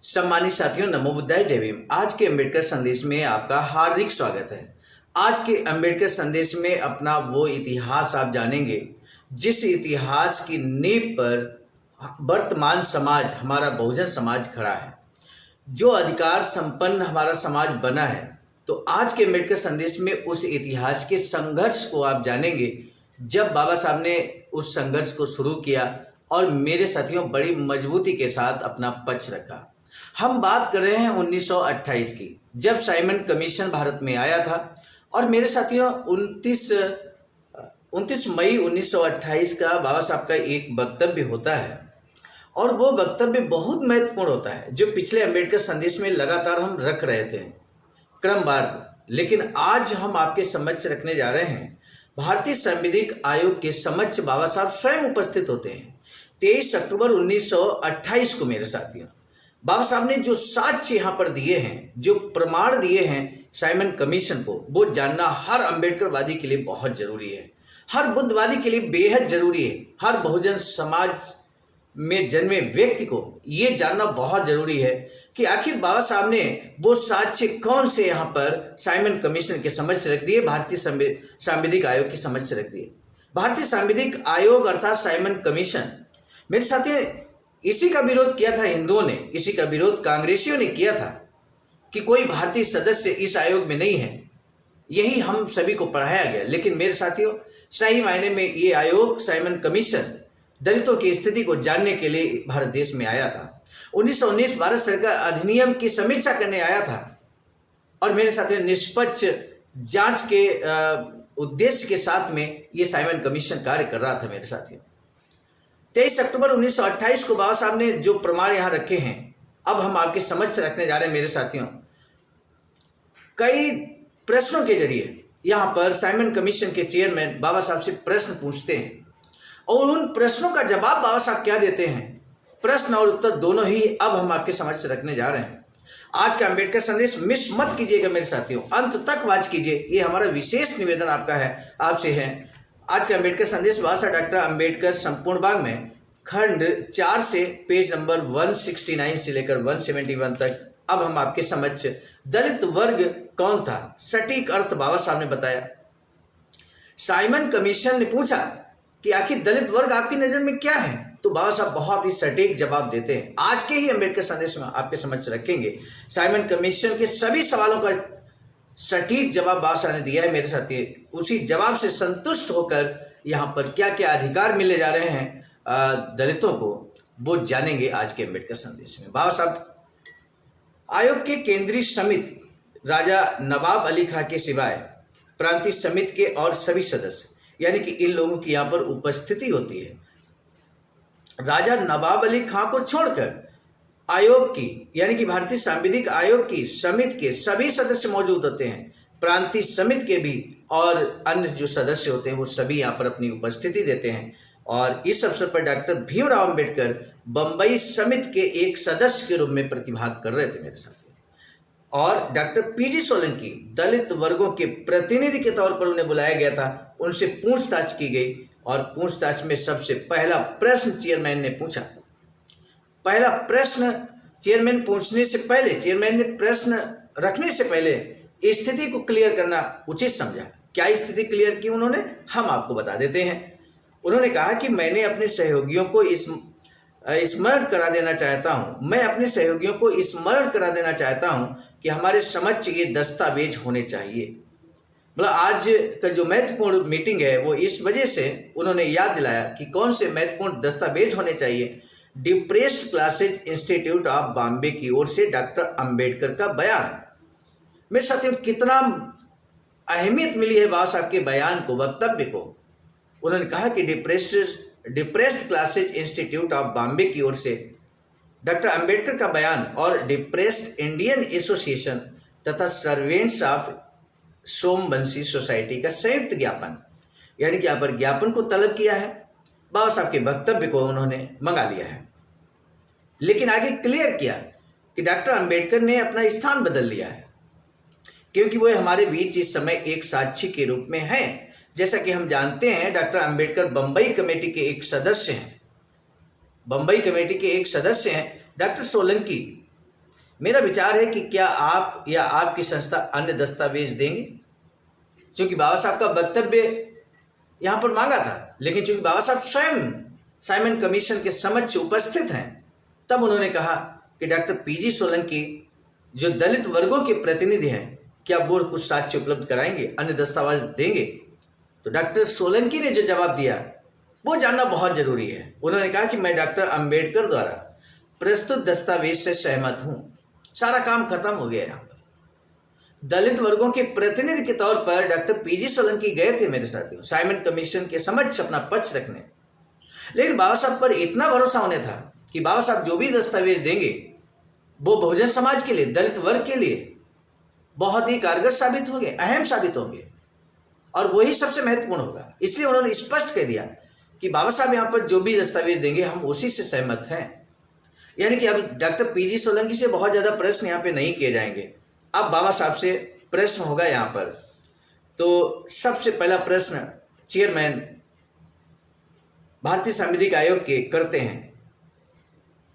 सम्मानित साथियों, नमो बुद्धाय, जय भीम। आज के अम्बेडकर संदेश में आपका हार्दिक स्वागत है। आज के अम्बेडकर संदेश में अपना वो इतिहास आप जानेंगे जिस इतिहास की नींव पर वर्तमान समाज, हमारा बहुजन समाज खड़ा है, जो अधिकार संपन्न हमारा समाज बना है। तो आज के अम्बेडकर संदेश में उस इतिहास के संघर्ष को आप जानेंगे जब बाबा साहब ने उस संघर्ष को शुरू किया और मेरे साथियों बड़ी मजबूती के साथ अपना पक्ष रखा। हम बात कर रहे हैं 1928 की, जब साइमन कमीशन भारत में आया था। और मेरे साथियों 29 मई 1928 का बाबा साहब का एक वक्तव्य होता है और वो वक्तव्य बहुत महत्वपूर्ण होता है, जो पिछले अम्बेडकर संदेश में लगातार हम रख रहे थे क्रमवार। लेकिन आज हम आपके समक्ष रखने जा रहे हैं भारतीय संविधिक आयोग के समक्ष बाबा साहब स्वयं उपस्थित होते हैं 23 अक्टूबर 1928 को। मेरे साथियों, बाबा साहब ने जो साक्ष्य यहाँ पर दिए हैं, जो प्रमाण दिए हैं साइमन कमीशन को, वो जानना हर अम्बेडकरवादी के लिए बहुत जरूरी है, हर बुद्धवादी के लिए बेहद जरूरी है, हर बहुजन समाज में जन्मे व्यक्ति को ये जानना बहुत जरूरी है कि आखिर बाबा साहब ने वो साक्ष्य कौन से यहाँ पर साइमन कमीशन के समक्ष रख दिए, भारतीय सांविधिक आयोग के समक्ष रख दिए। भारतीय सांविधिक आयोग अर्थात साइमन कमीशन, मेरे साथियों, इसी का विरोध किया था हिंदुओं ने, इसी का विरोध कांग्रेसियों ने किया था कि कोई भारतीय सदस्य इस आयोग में नहीं है। यही हम सभी को पढ़ाया गया। लेकिन मेरे साथियों, सही मायने में ये आयोग साइमन कमीशन दलितों की स्थिति को जानने के लिए भारत देश में आया था। 1919 भारत सरकार अधिनियम की समीक्षा करने आया था और मेरे साथियों निष्पक्ष जांच के उद्देश्य के साथ में ये साइमन कमीशन कार्य कर रहा था। मेरे साथियों 23 अक्टूबर 1928 को बाबा साहब ने जो प्रमाण यहाँ रखे हैं, अब हम आपके समक्ष रखने जा रहे हैं। मेरे साथियों, कई प्रश्नों के जरिए यहाँ पर साइमन कमीशन के चेयरमैन बाबा साहब से प्रश्न पूछते हैं और उन प्रश्नों का जवाब बाबा साहब क्या देते हैं, प्रश्न और उत्तर दोनों ही अब हम आपके समक्ष रखने जा रहे हैं। आज का अम्बेडकर संदेश मिस मत कीजिएगा मेरे साथियों, अंत तक वॉच कीजिए, ये हमारा विशेष निवेदन आपका है, आपसे है। आज का अम्बेडकर संदेश बाबा साहब डॉक्टर अम्बेडकर संपूर्ण बाग में खंड 4 से पेज नंबर 169 से लेकर 171 तक अब हम आपके समक्ष दलित वर्ग कौन था, सटीक अर्थ बाबा साहब ने बताया। साइमन कमीशन ने पूछा कि आखिर दलित वर्ग आपकी नजर में क्या है, तो बाबा साहब बहुत ही सटीक जवाब देते हैं। आज के ही अम्बेडकर संदेश में आपके समक्ष रखेंगे साइमन कमीशन के सभी सवालों का सटीक जवाब बाबा साहब ने दिया है। मेरे साथी उसी जवाब से संतुष्ट होकर यहाँ पर क्या क्या अधिकार मिले जा रहे हैं दलितों को, वो जानेंगे आज के अम्बेडकर संदेश में। बाबा साहब आयोग के केंद्रीय समिति राजा नवाब अली खां के सिवाय प्रांतीय समिति के और सभी सदस्य, यानी कि इन लोगों की यहाँ पर उपस्थिति होती है। राजा नवाब अली खां को छोड़कर आयोग की, यानी कि भारतीय सांविधिक आयोग की समिति के सभी सदस्य मौजूद होते हैं। प्रांतीय समिति के भी और अन्य जो सदस्य होते हैं वो सभी यहाँ पर अपनी उपस्थिति देते हैं। और इस अवसर पर डॉक्टर भीमराव अंबेडकर बंबई समिति के एक सदस्य के रूप में प्रतिभाग कर रहे थे मेरे साथ। और डॉक्टर पीजी सोलंकी दलित वर्गों के प्रतिनिधि के तौर पर उन्हें बुलाया गया था, उनसे पूछताछ की गई और पूछताछ में सबसे पहला प्रश्न चेयरमैन ने पूछा। पहला प्रश्न चेयरमैन पूछने से पहले, चेयरमैन ने प्रश्न रखने से पहले स्थिति को क्लियर करना उचित समझा। क्या स्थिति क्लियर की उन्होंने, हम आपको बता देते हैं। उन्होंने कहा कि मैंने अपने सहयोगियों को स्मरण करा देना चाहता हूं, मैं अपने सहयोगियों को स्मरण करा देना चाहता हूं कि हमारे समक्ष ये दस्तावेज होने चाहिए। मतलब आज का जो महत्वपूर्ण मीटिंग है वो इस वजह से उन्होंने याद दिलाया कि कौन से महत्वपूर्ण दस्तावेज होने चाहिए। Depressed classes institute of Bombay की ओर से डॉक्टर अंबेडकर का बयान। मेरे साथियों, कितना अहमियत मिली है बाबा साहब के बयान को, वक्तव्य को। उन्होंने कहा कि depressed classes institute of Bombay की ओर से डॉक्टर अंबेडकर का बयान और डिप्रेस्ड इंडियन एसोसिएशन तथा सर्वेंट्स ऑफ सोमवंशी सोसाइटी का संयुक्त ज्ञापन, यानी कि यहाँ पर ज्ञापन को तलब किया है। बाबा साहब के वक्तव्य को उन्होंने मंगा लिया है, लेकिन आगे क्लियर किया कि डॉक्टर अंबेडकर ने अपना स्थान बदल लिया है, क्योंकि वो हमारे बीच इस समय एक साक्षी के रूप में हैं। जैसा कि हम जानते हैं, डॉक्टर अंबेडकर बंबई कमेटी के एक सदस्य हैं, बंबई कमेटी के एक सदस्य हैं। डॉक्टर सोलंकी मेरा विचार है कि क्या आप या आपकी संस्था अन्य दस्तावेज देंगे? क्योंकि बाबा साहब का वक्तव्य यहाँ पर मांगा था, लेकिन चूंकि बाबा साहब स्वयं साइमन कमीशन के समक्ष उपस्थित हैं, तब उन्होंने कहा कि डॉक्टर पीजी सोलंकी जो दलित वर्गों के प्रतिनिधि हैं, क्या वो कुछ साक्ष्य उपलब्ध कराएंगे, अन्य दस्तावेज देंगे? तो डॉक्टर सोलंकी ने जो जवाब दिया वो जानना बहुत जरूरी है। उन्होंने कहा कि मैं डॉक्टर अंबेडकर द्वारा प्रस्तुत दस्तावेज से सहमत हूं। सारा काम खत्म हो गया। यहाँ पर दलित वर्गों के प्रतिनिधि के तौर पर डॉक्टर पीजी सोलंकी गए थे मेरे साथियों साइमन कमीशन के समक्ष अपना पक्ष रखने, लेकिन बाबा साहब पर इतना भरोसा होने था कि बाबा साहब जो भी दस्तावेज देंगे वो बहुजन समाज के लिए, दलित वर्ग के लिए बहुत ही कारगर साबित होंगे, अहम साबित होंगे, और वही सबसे महत्वपूर्ण होगा। इसलिए उन्होंने स्पष्ट कह दिया कि बाबा साहब यहाँ पर जो भी दस्तावेज देंगे हम उसी से सहमत हैं। यानी कि अब डॉक्टर पीजी सोलंकी से बहुत ज़्यादा प्रश्न यहाँ पे नहीं किए जाएंगे, अब बाबा साहब से प्रश्न होगा यहाँ पर। तो सबसे पहला प्रश्न चेयरमैन भारतीय संविधिक आयोग के करते हैं।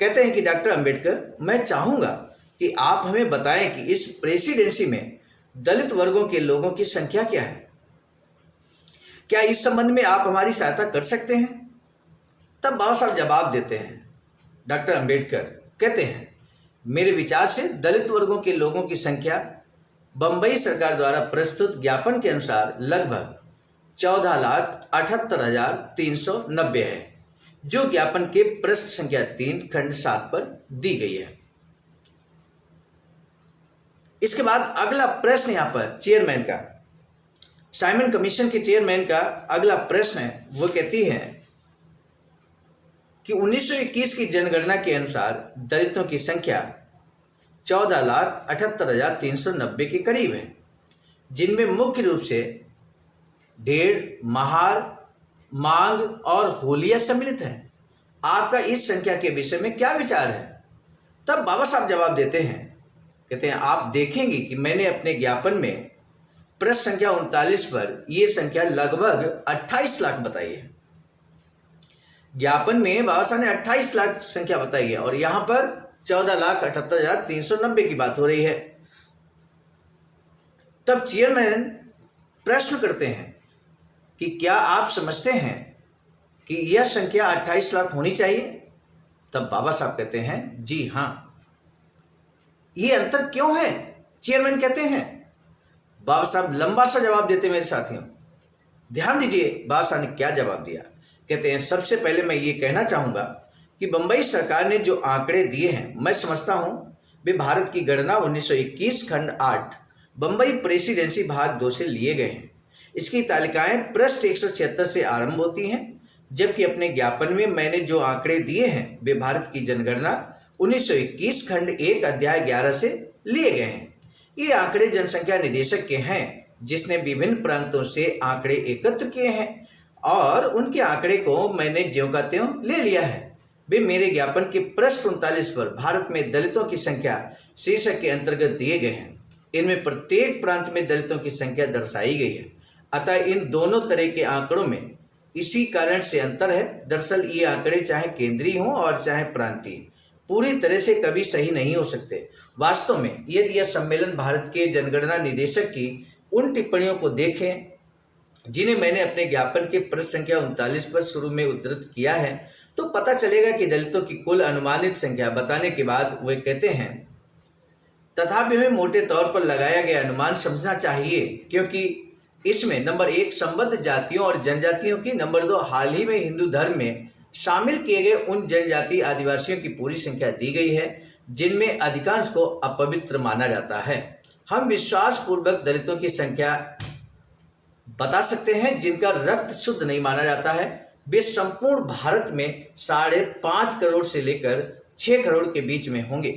कहते हैं कि डॉक्टर अंबेडकर, मैं चाहूँगा कि आप हमें बताएं कि इस प्रेसिडेंसी में दलित वर्गों के लोगों की संख्या क्या है। क्या इस संबंध में आप हमारी सहायता कर सकते हैं? तब बाबा साहब जवाब देते हैं। डॉक्टर अंबेडकर कहते हैं, मेरे विचार से दलित वर्गों के लोगों की संख्या बंबई सरकार द्वारा प्रस्तुत ज्ञापन के अनुसार लगभग 14,78,390 है, जो ज्ञापन के पृष्ठ संख्या 3 खंड 7 पर दी गई है। इसके बाद अगला प्रश्न यहाँ पर चेयरमैन का, साइमन कमीशन के चेयरमैन का अगला प्रश्न है, वो कहती है कि 1921 की जनगणना के अनुसार दलितों की संख्या 14,78,390 के करीब है, जिनमें मुख्य रूप से ढेर, महार, मांग और होलिया सम्मिलित है। आपका इस संख्या के विषय में क्या विचार है? तब बाबा साहब जवाब देते हैं, कहते हैं, आप देखेंगे कि मैंने अपने ज्ञापन में प्रश्न संख्या 39 पर यह संख्या लगभग 28 लाख बताई है। ज्ञापन में बाबा साहब ने 28 लाख संख्या बताई है और यहां पर 14,78,390 की बात हो रही है। तब चेयरमैन प्रश्न करते हैं कि क्या आप समझते हैं कि यह संख्या 28 लाख होनी चाहिए? तब बाबा साहब कहते हैं, जी हाँ। ये अंतर क्यों है? चेयरमैन कहते हैं। बाबा साहब लंबा सा जवाब देते मेरे साथियों, ध्यान दीजिए बाबा साहब ने क्या जवाब दिया। कहते हैं, सबसे पहले मैं ये कहना चाहूँगा कि बंबई सरकार ने जो आंकड़े दिए हैं, मैं समझता हूँ वे भारत की गणना 1921 खंड 8 बंबई प्रेसिडेंसी भाग 2 से लिए गए हैं। इसकी तालिकाएं पृष्ठ 176 से आरंभ होती हैं, जबकि अपने ज्ञापन में मैंने जो आंकड़े दिए हैं वे भारत की जनगणना 1921 खंड 1 अध्याय 11 से लिए गए हैं। ये आंकड़े जनसंख्या निदेशक के हैं, जिसने विभिन्न प्रांतों से आंकड़े एकत्र किए हैं और उनके आंकड़े को मैंने ज्यों का त्यों ले लिया है। वे मेरे ज्ञापन के पृष्ठ 39 पर भारत में दलितों की संख्या शीर्षक के अंतर्गत दिए गए हैं। इनमें प्रत्येक प्रांत में दलितों की संख्या दर्शाई गई है। अतः इन दोनों तरह के आंकड़ों में इसी कारण से अंतर है। दरअसल ये आंकड़े चाहे केंद्रीय हों और चाहे प्रांतीय, पूरी तरह से कभी सही नहीं हो सकते। वास्तव में यदि यह सम्मेलन भारत के जनगणना निदेशक की उन टिप्पणियों को देखें जिन्हें मैंने अपने ज्ञापन के पृष्ठ संख्या 39 पर शुरू में उद्धृत किया है, तो पता चलेगा कि दलितों की कुल अनुमानित संख्या बताने के बाद वे कहते हैं, तथापि हमें मोटे तौर पर लगाया गया अनुमान समझना चाहिए, क्योंकि इसमें नंबर 1 संबद्ध जातियों और जनजातियों की, नंबर 2 हाल ही में हिंदू धर्म में शामिल किए गए उन जनजाति आदिवासियों की पूरी संख्या दी गई है जिनमें अधिकांश को अपवित्र माना जाता है। हम विश्वास पूर्वक दलितों की संख्या बता सकते हैं जिनका रक्त शुद्ध नहीं माना जाता है। वे संपूर्ण भारत में 5.5 करोड़ से लेकर 6 करोड़ के बीच में होंगे।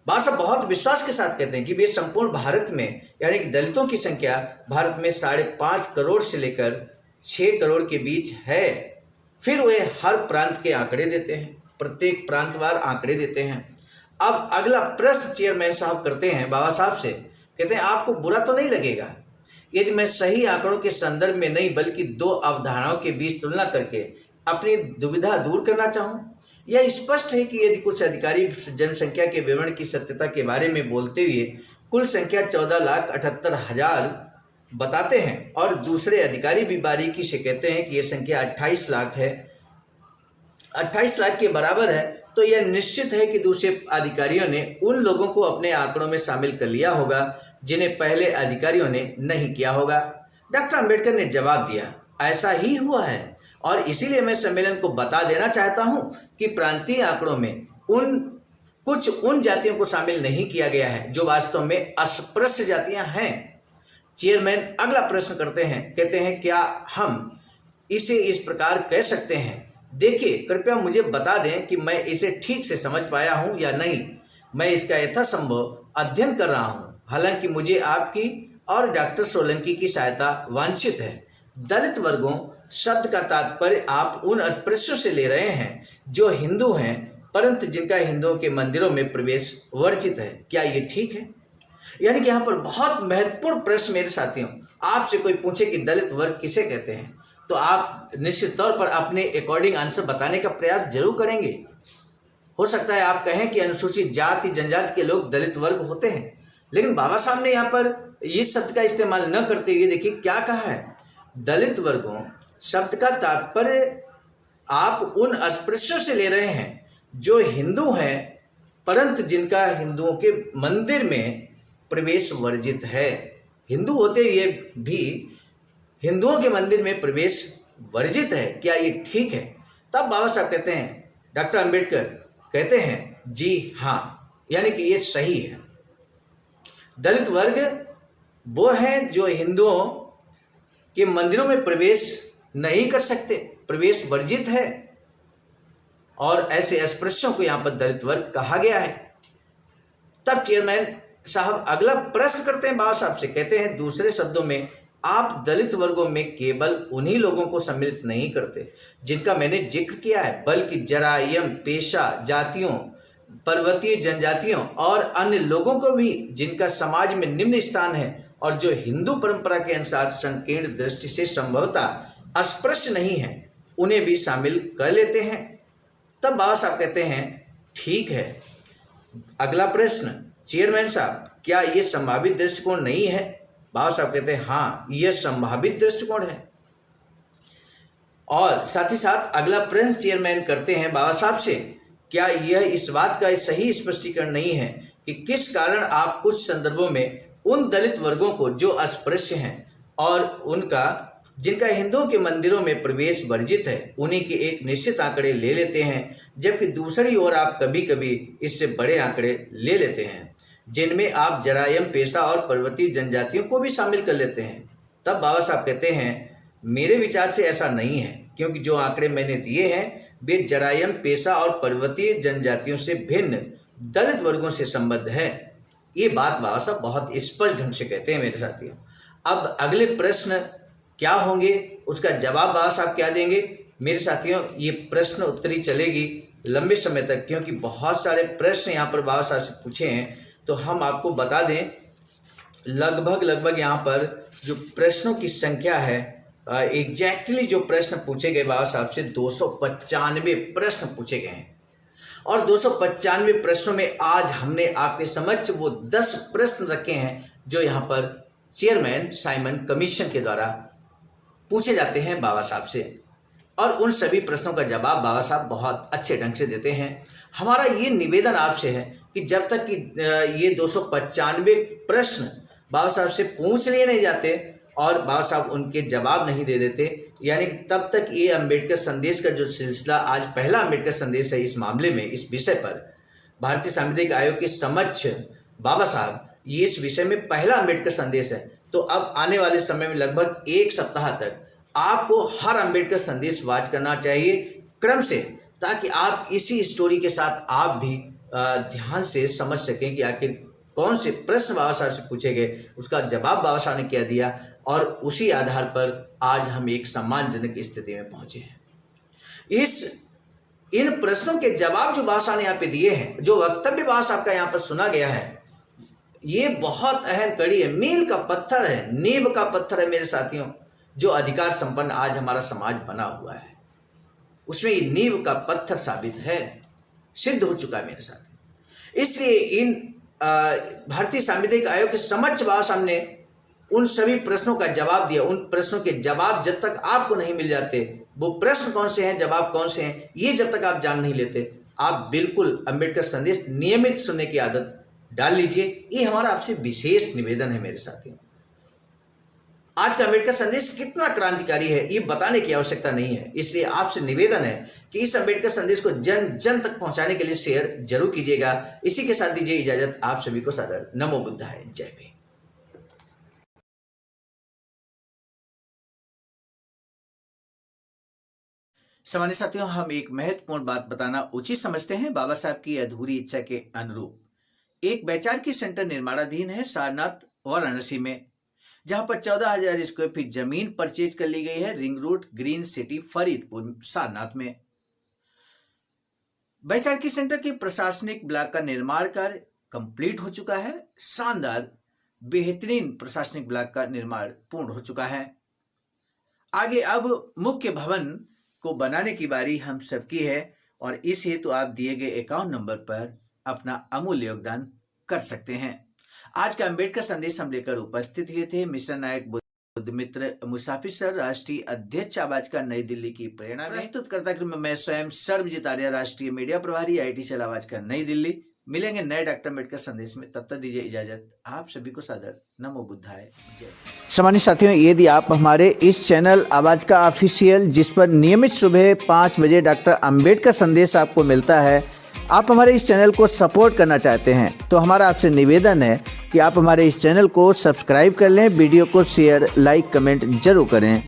बाबा साहब बहुत विश्वास के साथ कहते हैं कि वे संपूर्ण भारत में, यानी कि दलितों की संख्या भारत में 5.5 करोड़ से लेकर 6 करोड़ के बीच है। फिर वे हर प्रांत के आंकड़े देते हैं, प्रत्येक प्रांतवार आंकड़े देते हैं। अब अगला प्रश्न चेयरमैन साहब करते हैं बाबा साहब से, कहते हैं, आपको बुरा तो नहीं लगेगा यदि मैं सही आंकड़ों के संदर्भ में नहीं बल्कि 2 अवधारणाओं के बीच तुलना करके अपनी दुविधा दूर करना चाहूँ? यह स्पष्ट है कि यदि कुछ अधिकारी जनसंख्या के विवरण की सत्यता के बारे में बोलते हुए कुल संख्या 14,78,000 बताते हैं और दूसरे अधिकारी भी बारीकी से कहते हैं कि यह संख्या 28 लाख है, 28 लाख के बराबर है, तो यह निश्चित है कि दूसरे अधिकारियों ने उन लोगों को अपने आंकड़ों में शामिल कर लिया होगा जिन्हें पहले अधिकारियों ने नहीं किया होगा। डॉक्टर अंबेडकर ने जवाब दिया, ऐसा ही हुआ है और इसीलिए मैं सम्मेलन को बता देना चाहता हूं कि प्रांतीय आंकड़ों में उन जातियों को शामिल नहीं किया गया है जो वास्तव में अस्पृश्य जातियां हैं। चेयरमैन अगला प्रश्न करते हैं, कहते हैं क्या हम इसे इस प्रकार कह सकते हैं, देखिए कृपया मुझे बता दें कि मैं इसे ठीक से समझ पाया हूं या नहीं। मैं इसका यथासंभव अध्ययन कर रहा हूं, हालांकि मुझे आपकी और डॉक्टर सोलंकी की सहायता वांछित है। दलित वर्गों शब्द का तात्पर्य आप उन अस्पृश्यों से ले रहे हैं जो हिंदू हैं परंतु जिनका हिंदुओं के मंदिरों में प्रवेश वर्जित है, क्या ये ठीक है? यानी कि यहाँ पर बहुत महत्वपूर्ण प्रश्न मेरे साथियों, आपसे कोई पूछे कि दलित वर्ग किसे कहते हैं तो आप निश्चित तौर पर अपने अकॉर्डिंग आंसर बताने का प्रयास जरूर करेंगे। हो सकता है आप कहें कि अनुसूचित जाति जनजाति के लोग दलित वर्ग होते हैं, लेकिन बाबा साहब ने यहाँ पर इस शब्द का इस्तेमाल न करते हुए देखिए क्या कहा है, दलित वर्गों शब्द का तात्पर्य आप उन अस्पृश्यों से ले रहे हैं जो हिंदू हैं परंतु जिनका हिंदुओं के मंदिर में प्रवेश वर्जित है। हिंदू होते हुए भी हिंदुओं के मंदिर में प्रवेश वर्जित है, क्या ये ठीक है? तब बाबा साहब कहते हैं, डॉक्टर अंबेडकर कहते हैं जी हाँ, यानी कि ये सही है। दलित वर्ग वो हैं जो हिंदुओं के मंदिरों में प्रवेश नहीं कर सकते, प्रवेश वर्जित है और ऐसे अस्पृश्यों को यहाँ पर दलित वर्ग कहा गया है। तब चेयरमैन साहब अगला प्रश्न करते हैं बाबा साहब से, कहते हैं दूसरे शब्दों में आप दलित वर्गों में केवल उन्हीं लोगों को सम्मिलित नहीं करते जिनका मैंने जिक्र किया है, बल्कि जरायम पेशा जातियों, पर्वतीय जनजातियों और अन्य लोगों को भी जिनका समाज में निम्न स्थान है और जो हिंदू परंपरा के अनुसार संकीर्ण दृष्टि से संभवतः अस्पृश्य नहीं है, उन्हें भी शामिल कर लेते हैं। तब बाबा साहब कहते हैं ठीक है। अगला प्रश्न, चेयरमैन साहब क्या ये संभावित दृष्टिकोण नहीं है? बाबा साहब कहते हैं हाँ, यह संभावित दृष्टिकोण है। और साथ ही साथ अगला प्रश्न चेयरमैन करते हैं बाबा साहब से, क्या यह इस बात का सही स्पष्टीकरण नहीं है कि किस कारण आप कुछ संदर्भों में उन दलित वर्गों को जो अस्पृश्य हैं और उनका जिनका हिंदुओं के मंदिरों में प्रवेश वर्जित है उन्हीं के एक निश्चित आंकड़े ले लेते हैं, जबकि दूसरी ओर आप कभी कभी इससे बड़े आंकड़े ले लेते हैं जिनमें आप जरायम पेशा और पर्वतीय जनजातियों को भी शामिल कर लेते हैं? तब बाबा साहब कहते हैं मेरे विचार से ऐसा नहीं है, क्योंकि जो आंकड़े मैंने दिए हैं वे जरायम पेशा और पर्वतीय जनजातियों से भिन्न दलित वर्गों से संबद्ध है। ये बात बाबा साहब बहुत स्पष्ट ढंग से कहते हैं मेरे साथियों। अब अगले प्रश्न क्या होंगे, उसका जवाब बाबा साहब क्या देंगे मेरे साथियों, ये प्रश्न उत्तरी चलेगी लंबे समय तक, क्योंकि बहुत सारे प्रश्न यहाँ पर बाबा साहब से पूछे हैं। तो हम आपको बता दें लगभग यहाँ पर जो प्रश्नों की संख्या है, एग्जैक्टली जो प्रश्न पूछे गए बाबा साहब से 295 प्रश्न पूछे गए हैं और 295 प्रश्नों में आज हमने आपके समक्ष वो 10 प्रश्न रखे हैं जो यहाँ पर चेयरमैन साइमन कमीशन के द्वारा पूछे जाते हैं बाबा साहब से, और उन सभी प्रश्नों का जवाब बाबा साहब बहुत अच्छे ढंग से देते हैं। हमारा ये निवेदन आपसे है कि जब तक कि ये 295 प्रश्न बाबा साहब से पूछ लिए नहीं जाते और बाबा साहब उनके जवाब नहीं दे देते, यानी कि तब तक ये अंबेडकर संदेश का जो सिलसिला आज पहला अंबेडकर संदेश है इस मामले में, इस विषय पर भारतीय संविधान आयोग के समक्ष बाबा साहब ये इस विषय में पहला अंबेडकर संदेश है। तो अब आने वाले समय में लगभग एक सप्ताह तक आपको हर अंबेडकर संदेश वाच करना चाहिए क्रम से, ताकि आप इसी स्टोरी के साथ आप भी ध्यान से समझ सकें कि आखिर कौन से प्रश्न बाबा साहब से पूछे गए, उसका जवाब बाबा साहब ने क्या दिया, और उसी आधार पर आज हम एक सम्मानजनक स्थिति में पहुंचे हैं। इन प्रश्नों के जवाब जो बाबा साहब ने यहाँ पे दिए हैं, जो वक्तव्य बाबा साहब का यहाँ पर सुना गया है, ये बहुत अहम कड़ी है, मील का पत्थर है, नींव का पत्थर है मेरे साथियों। जो अधिकार संपन्न आज हमारा समाज बना हुआ है उसमें ये नींव का पत्थर साबित है। सिद्ध हो चुका है मेरे साथ। इसलिए इन भारतीय संवैधानिक आयोग के समक्ष बाबा साहब ने उन सभी प्रश्नों का जवाब दिया। उन प्रश्नों के जवाब जब तक आपको नहीं मिल जाते, वो प्रश्न कौन से हैं, जवाब कौन से हैं, ये जब तक आप जान नहीं लेते, आप बिल्कुल अंबेडकर संदेश नियमित सुनने की आदत डाल लीजिए। ये हमारा आपसे विशेष निवेदन है मेरे साथियों। आज का अंबेडकर संदेश कितना क्रांतिकारी है ये बताने की आवश्यकता नहीं है, इसलिए आपसे निवेदन है कि इस अंबेडकर संदेश को जन जन तक पहुंचाने के लिए शेयर जरूर कीजिएगा। इसी के साथ दीजिए इजाजत, आप सभी को सादर नमो बुद्धाय, जय भीम। सामान्य साथियों, हम एक महत्वपूर्ण बात बताना उचित समझते हैं। बाबा साहब की अधूरी इच्छा के अनुरूप एक वैचारिक सेंटर निर्माणाधीन है सारनाथ वाराणसी में, जहां पर 14,000 स्क्वायर फीट जमीन परचेज कर ली गई है ring road green city Faridpur Sarnath में। वैचारिक सेंटर के प्रशासनिक ब्लॉक का निर्माण कार्य कंप्लीट हो चुका है। शानदार बेहतरीन प्रशासनिक ब्लॉक का निर्माण पूर्ण हो चुका है। आगे अब मुख्य भवन को बनाने की बारी हम सबकी है और इस हेतु आप दिए गए अकाउंट नंबर पर अपना अमूल्य योगदान कर सकते हैं। आज का अंबेडकर संदेश हम लेकर उपस्थित हुए थे मिशन नायक बुद्ध मित्र मुसाफिर सर, राष्ट्रीय अध्यक्ष आवाज का नई दिल्ली की प्रेरणा में। प्रस्तुतकर्ता के रूप में मैं स्वयं सर्वजित आर्य, राष्ट्रीय मीडिया प्रभारी, IIT सेल आवाज का नई दिल्ली। मिलेंगे नए डॉक्टर अम्बेडकर संदेश में, तब तक दीजिए इजाजत। आप सभी को सादर नमो बुद्धाय, जय। सामान्य साथियों, यदि आप हमारे इस चैनल आवाज का ऑफिशियल, जिस पर नियमित सुबह 5 बजे डॉक्टर अम्बेडकर संदेश आपको मिलता है, आप हमारे इस चैनल को सपोर्ट करना चाहते हैं तो हमारा आपसे निवेदन है कि आप हमारे इस चैनल को सब्सक्राइब कर लें, वीडियो को शेयर, लाइक, कमेंट जरूर करें।